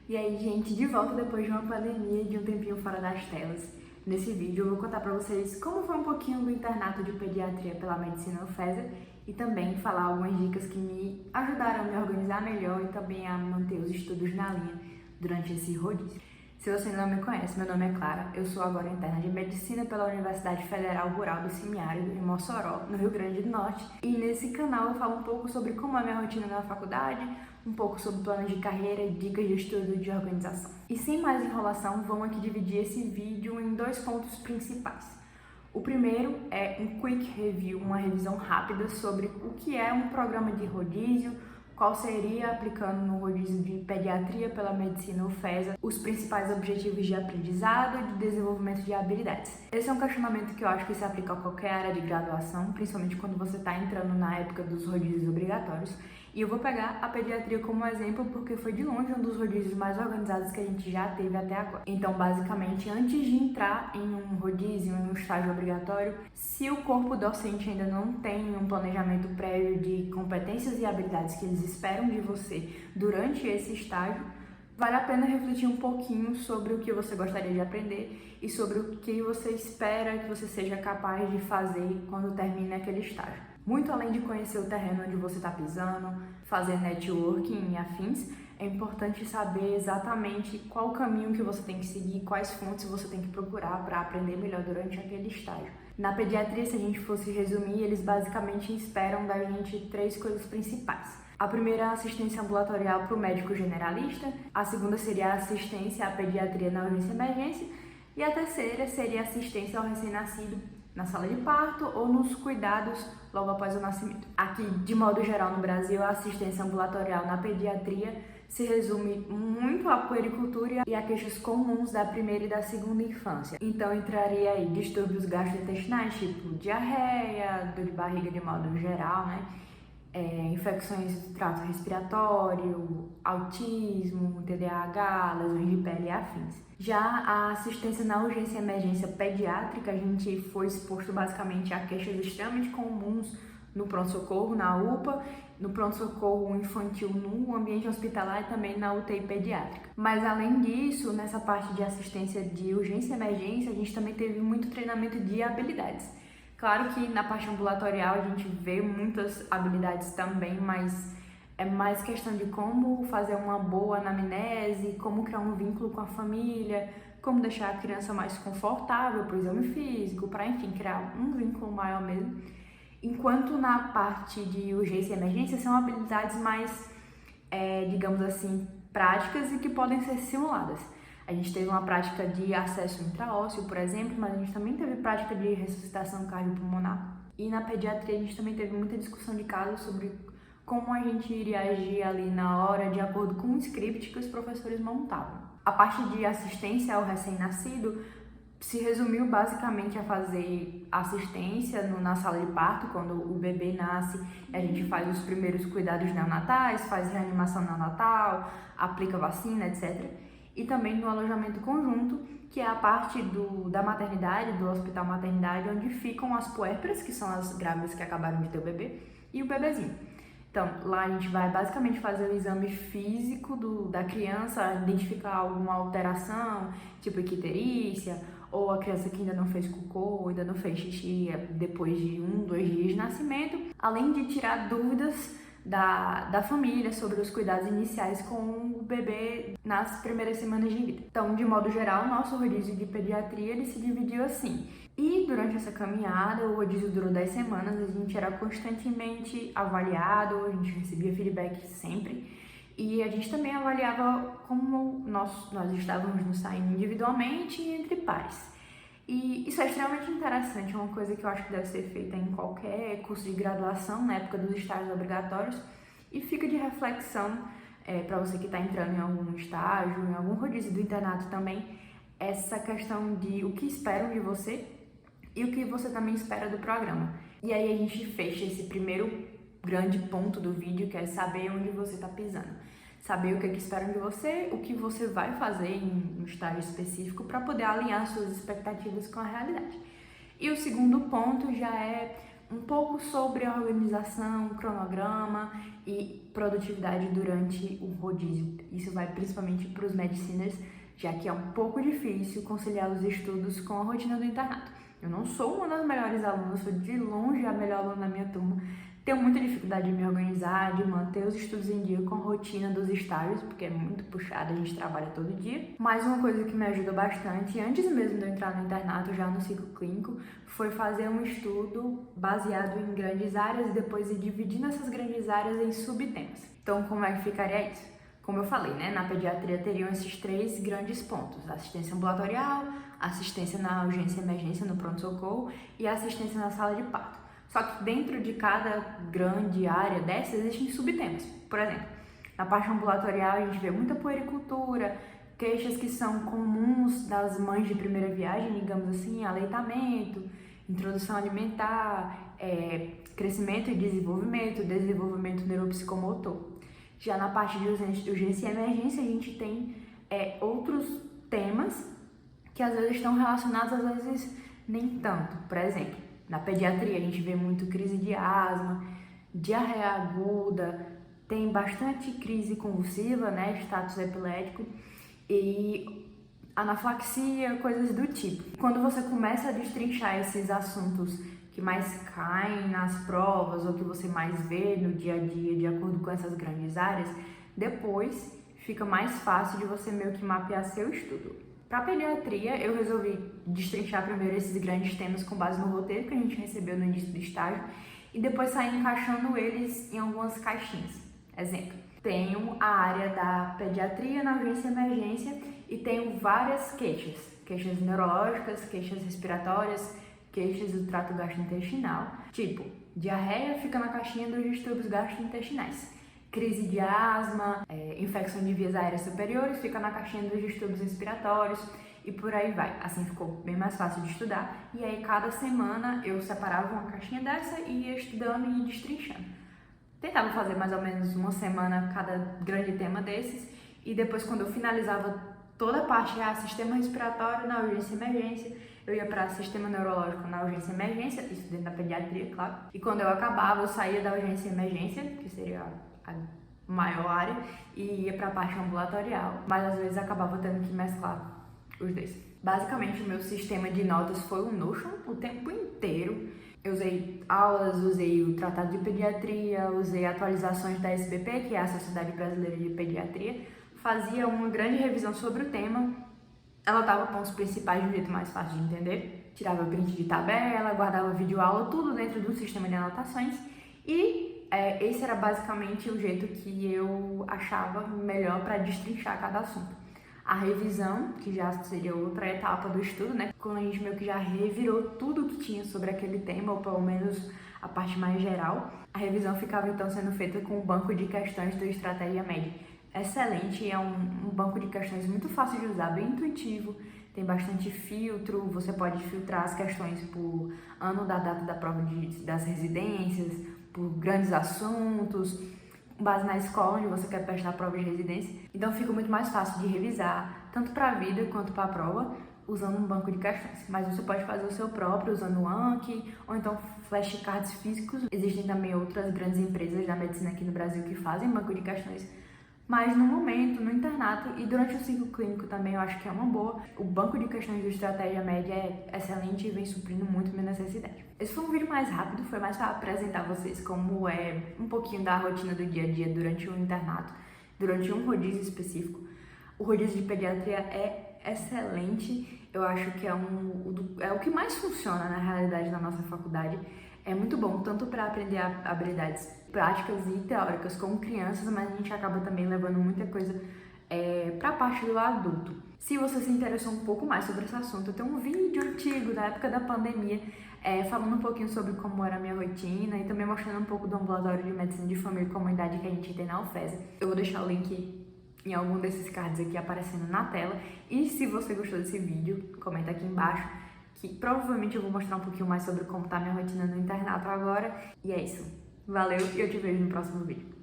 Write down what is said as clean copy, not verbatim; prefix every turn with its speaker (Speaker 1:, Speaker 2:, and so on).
Speaker 1: E aí, gente, de volta depois de uma pandemia e de um tempinho fora das telas. Nesse vídeo eu vou contar pra vocês como foi um pouquinho do internato de pediatria pela Medicina UFESA e também falar algumas dicas que me ajudaram a me organizar melhor e também a manter os estudos na linha durante esse rodízio. Se você não me conhece, meu nome é Clara, eu sou agora interna de Medicina pela Universidade Federal Rural do Semiárido, em Mossoró, no Rio Grande do Norte. E nesse canal eu falo um pouco sobre como é a minha rotina na faculdade, um pouco sobre planos de carreira e dicas de estudo e de organização. E sem mais enrolação, vamos aqui dividir esse vídeo em dois pontos principais. O primeiro é um quick review, uma revisão rápida sobre o que é um programa de rodízio, qual seria, aplicando no rodízio de pediatria pela Medicina UFESA, os principais objetivos de aprendizado e de desenvolvimento de habilidades. Esse é um questionamento que eu acho que se aplica a qualquer área de graduação, principalmente quando você está entrando na época dos rodízios obrigatórios. E eu vou pegar a pediatria como exemplo porque foi de longe um dos rodízios mais organizados que a gente já teve até agora. Então, basicamente, antes de entrar em um rodízio, em um estágio obrigatório, se o corpo docente ainda não tem um planejamento prévio de competências e habilidades que eles esperam de você durante esse estágio, vale a pena refletir um pouquinho sobre o que você gostaria de aprender e sobre o que você espera que você seja capaz de fazer quando termine aquele estágio. Muito além de conhecer o terreno onde você está pisando, fazer networking e afins, é importante saber exatamente qual o caminho que você tem que seguir, quais fontes você tem que procurar para aprender melhor durante aquele estágio. Na pediatria, se a gente fosse resumir, eles basicamente esperam da gente três coisas principais. A primeira é a assistência ambulatorial para o médico generalista, a segunda seria a assistência à pediatria na urgência e emergência e a terceira seria a assistência ao recém-nascido na sala de parto ou nos cuidados logo após o nascimento. Aqui, de modo geral, no Brasil, a assistência ambulatorial na pediatria se resume muito à puericultura e a queixas comuns da primeira e da segunda infância. Então, entraria aí distúrbios gastrointestinais, tipo diarreia, dor de barriga de modo geral, né? Infecções do trato respiratório, autismo, TDAH, lesões de pele e afins. Já a assistência na urgência e emergência pediátrica, a gente foi exposto basicamente a queixas extremamente comuns no pronto-socorro, na UPA, no pronto-socorro infantil no ambiente hospitalar e também na UTI pediátrica. Mas além disso, nessa parte de assistência de urgência e emergência, a gente também teve muito treinamento de habilidades. Claro que na parte ambulatorial a gente vê muitas habilidades também, mas é mais questão de como fazer uma boa anamnese, como criar um vínculo com a família, como deixar a criança mais confortável para o exame físico, para, enfim, criar um vínculo maior mesmo. Enquanto na parte de urgência e emergência são habilidades mais, digamos assim, práticas e que podem ser simuladas. A gente teve uma prática de acesso intraósseo, por exemplo, mas a gente também teve prática de ressuscitação cardiopulmonar. E na pediatria a gente também teve muita discussão de casos sobre como a gente iria agir ali na hora, de acordo com o script que os professores montavam. A parte de assistência ao recém-nascido se resumiu basicamente a fazer assistência na sala de parto, quando o bebê nasce, a gente faz os primeiros cuidados neonatais, faz reanimação neonatal, aplica vacina, etc. E também no alojamento conjunto, que é a parte da maternidade, do hospital maternidade, onde ficam as puérperas, que são as grávidas que acabaram de ter o bebê, e o bebezinho. Então, lá a gente vai basicamente fazer o exame físico da criança, identificar alguma alteração, tipo icterícia, ou a criança que ainda não fez cocô, ainda não fez xixi depois de 2 dias de nascimento, além de tirar dúvidas da família sobre os cuidados iniciais com o bebê nas primeiras semanas de vida. Então, de modo geral, o nosso rodízio de pediatria ele se dividiu assim. E durante essa caminhada, o rodízio durou 10 semanas, a gente era constantemente avaliado, a gente recebia feedback sempre. E a gente também avaliava como nós estávamos nos saindo individualmente e entre pares. E isso é extremamente interessante, é uma coisa que eu acho que deve ser feita em qualquer curso de graduação, na época dos estágios obrigatórios, e fica de reflexão para você que está entrando em algum estágio, em algum rodízio do internato também, essa questão de o que esperam de você e o que você também espera do programa. E aí a gente fecha esse primeiro grande ponto do vídeo, que é saber onde você está pisando. Saber o que esperam de você, o que você vai fazer em um estágio específico para poder alinhar suas expectativas com a realidade. E o segundo ponto já é um pouco sobre a organização, cronograma e produtividade durante o rodízio. Isso vai principalmente para os mediciners, já que é um pouco difícil conciliar os estudos com a rotina do internato. Eu não sou uma das melhores alunas, sou de longe a melhor aluna da minha turma. Tenho muita dificuldade de me organizar, de manter os estudos em dia com a rotina dos estágios, porque é muito puxada, a gente trabalha todo dia. Mas uma coisa que me ajuda bastante, antes mesmo de eu entrar no internato, já no ciclo clínico, foi fazer um estudo baseado em grandes áreas e depois ir dividindo essas grandes áreas em subtemas. Então, como é que ficaria isso? Como eu falei, né, na pediatria teriam esses 3 grandes pontos: assistência ambulatorial, assistência na urgência e emergência, no pronto-socorro, e assistência na sala de parto. Só que dentro de cada grande área dessas existem subtemas. Por exemplo, na parte ambulatorial a gente vê muita puericultura, queixas que são comuns das mães de primeira viagem, digamos assim, aleitamento, introdução alimentar, crescimento e desenvolvimento neuropsicomotor. Já na parte de urgência e emergência a gente tem outros temas que às vezes estão relacionados, às vezes nem tanto. Por exemplo, na pediatria a gente vê muito crise de asma, diarreia aguda, tem bastante crise convulsiva, né, status epilético e anafilaxia, coisas do tipo. Quando você começa a destrinchar esses assuntos que mais caem nas provas ou que você mais vê no dia a dia, de acordo com essas grandes áreas, depois fica mais fácil de você meio que mapear seu estudo. Para a pediatria, eu resolvi destrinchar primeiro esses grandes temas com base no roteiro que a gente recebeu no início do estágio e depois sair encaixando eles em algumas caixinhas. Exemplo, tenho a área da pediatria na urgência e emergência e tenho várias queixas neurológicas, queixas respiratórias, queixas do trato gastrointestinal, tipo, diarreia fica na caixinha dos distúrbios gastrointestinais. Crise de asma, infecção de vias aéreas superiores fica na caixinha dos distúrbios respiratórios e por aí vai. Assim ficou bem mais fácil de estudar e aí cada semana eu separava uma caixinha dessa e ia estudando e ia destrinchando. Tentava fazer mais ou menos uma semana cada grande tema desses e depois quando eu finalizava toda a parte sistema respiratório na urgência e emergência, eu ia para sistema neurológico na urgência e emergência, isso dentro da pediatria, claro. E quando eu acabava, eu saía da urgência e emergência, que seria a maior área, e ia para a parte ambulatorial, mas às vezes acabava tendo que mesclar os dois. Basicamente, o meu sistema de notas foi o Notion o tempo inteiro. Eu usei aulas, usei o Tratado de Pediatria, usei atualizações da SBP, que é a Sociedade Brasileira de Pediatria, fazia uma grande revisão sobre o tema, anotava pontos principais de um jeito mais fácil de entender, tirava print de tabela, guardava videoaula, tudo dentro do sistema de anotações e esse era basicamente o jeito que eu achava melhor para destrinchar cada assunto. A revisão, que já seria outra etapa do estudo, né? Quando a gente meio que já revirou tudo que tinha sobre aquele tema, ou pelo menos a parte mais geral, a revisão ficava então sendo feita com o banco de questões do Estratégia Med. Excelente, é um banco de questões muito fácil de usar, bem intuitivo, tem bastante filtro, você pode filtrar as questões por ano da data da prova das residências, por grandes assuntos, base na escola onde você quer prestar a prova de residência. Então fica muito mais fácil de revisar, tanto para a vida quanto para a prova, usando um banco de questões. Mas você pode fazer o seu próprio usando o Anki, ou então flashcards físicos. Existem também outras grandes empresas da medicina aqui no Brasil que fazem banco de questões. Mas no momento, no internato e durante o ciclo clínico também eu acho que é uma boa. O banco de questões do Estratégia Média é excelente e vem suprindo muito minha necessidade. Esse foi um vídeo mais rápido, foi mais para apresentar a vocês como é um pouquinho da rotina do dia a dia durante o internato, durante um rodízio específico. O rodízio de pediatria é excelente, eu acho que é o que mais funciona na realidade na nossa faculdade. É muito bom, tanto para aprender habilidades práticas e teóricas com crianças, mas a gente acaba também levando muita coisa para a parte do adulto. Se você se interessou um pouco mais sobre esse assunto, eu tenho um vídeo antigo da época da pandemia falando um pouquinho sobre como era a minha rotina e também mostrando um pouco do ambulatório de medicina de família e comunidade que a gente tem na UFESA. Eu vou deixar o link em algum desses cards aqui aparecendo na tela. E se você gostou desse vídeo, comenta aqui embaixo, que provavelmente eu vou mostrar um pouquinho mais sobre como tá minha rotina no internato agora. E é isso. Valeu e eu te vejo no próximo vídeo.